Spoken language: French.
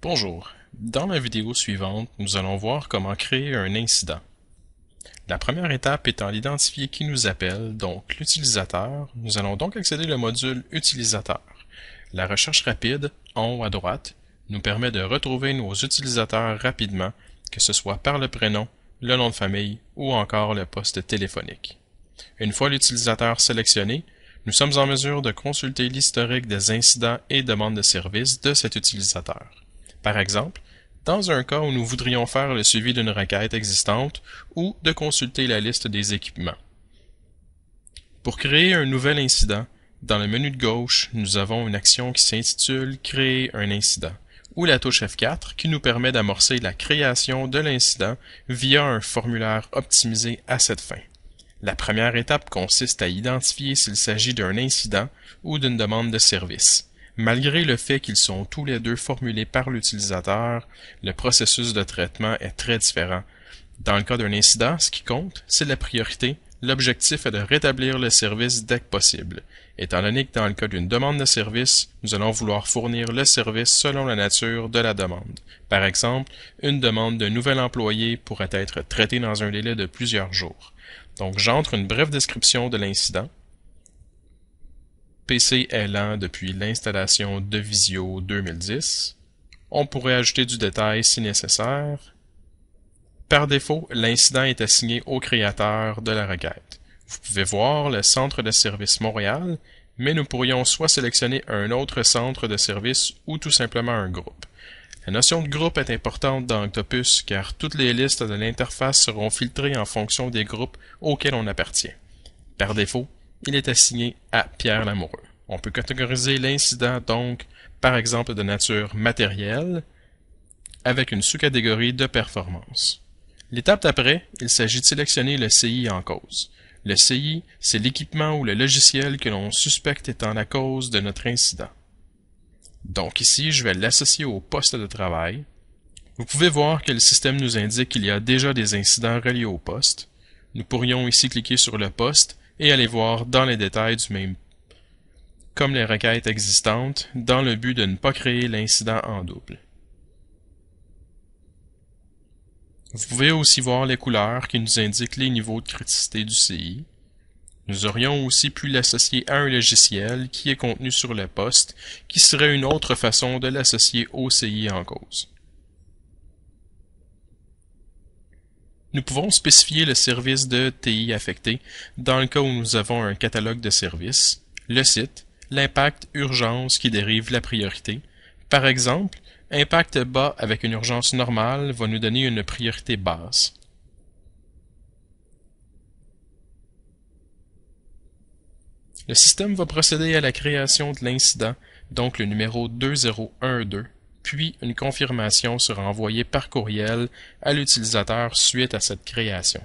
Bonjour, dans la vidéo suivante, nous allons voir comment créer un incident. La première étape étant d'identifier qui nous appelle, donc l'utilisateur, nous allons donc accéder au module utilisateur. La recherche rapide, en haut à droite, nous permet de retrouver nos utilisateurs rapidement, que ce soit par le prénom, le nom de famille ou encore le poste téléphonique. Une fois l'utilisateur sélectionné, nous sommes en mesure de consulter l'historique des incidents et demandes de service de cet utilisateur. Par exemple, dans un cas où nous voudrions faire le suivi d'une requête existante ou de consulter la liste des équipements. Pour créer un nouvel incident, dans le menu de gauche, nous avons une action qui s'intitule « Créer un incident » ou la touche F4 qui nous permet d'amorcer la création de l'incident via un formulaire optimisé à cette fin. La première étape consiste à identifier s'il s'agit d'un incident ou d'une demande de service. Malgré le fait qu'ils sont tous les deux formulés par l'utilisateur, le processus de traitement est très différent. Dans le cas d'un incident, ce qui compte, c'est la priorité. L'objectif est de rétablir le service dès que possible. Étant donné que dans le cas d'une demande de service, nous allons vouloir fournir le service selon la nature de la demande. Par exemple, une demande de nouvel employé pourrait être traitée dans un délai de plusieurs jours. Donc, j'entre une brève description de l'incident. PC est lent depuis l'installation de Visio 2010. On pourrait ajouter du détail si nécessaire. Par défaut, l'incident est assigné au créateur de la requête. Vous pouvez voir le centre de service Montréal, mais nous pourrions soit sélectionner un autre centre de service ou tout simplement un groupe. La notion de groupe est importante dans Octopus car toutes les listes de l'interface seront filtrées en fonction des groupes auxquels on appartient. Par défaut, il est assigné à Pierre Lamoureux. On peut catégoriser l'incident donc, par exemple, de nature matérielle, avec une sous-catégorie de performance. L'étape d'après, il s'agit de sélectionner le CI en cause. Le CI, c'est l'équipement ou le logiciel que l'on suspecte étant la cause de notre incident. Donc ici, je vais l'associer au poste de travail. Vous pouvez voir que le système nous indique qu'il y a déjà des incidents reliés au poste. Nous pourrions ici cliquer sur le poste et aller voir dans les détails du même, comme les requêtes existantes, dans le but de ne pas créer l'incident en double. Vous pouvez aussi voir les couleurs qui nous indiquent les niveaux de criticité du CI. Nous aurions aussi pu l'associer à un logiciel qui est contenu sur le poste, qui serait une autre façon de l'associer au CI en cause. Nous pouvons spécifier le service de TI affecté dans le cas où nous avons un catalogue de services, le site, l'impact urgence qui dérive la priorité. Par exemple, impact bas avec une urgence normale va nous donner une priorité basse. Le système va procéder à la création de l'incident, donc le numéro 2012, puis une confirmation sera envoyée par courriel à l'utilisateur suite à cette création.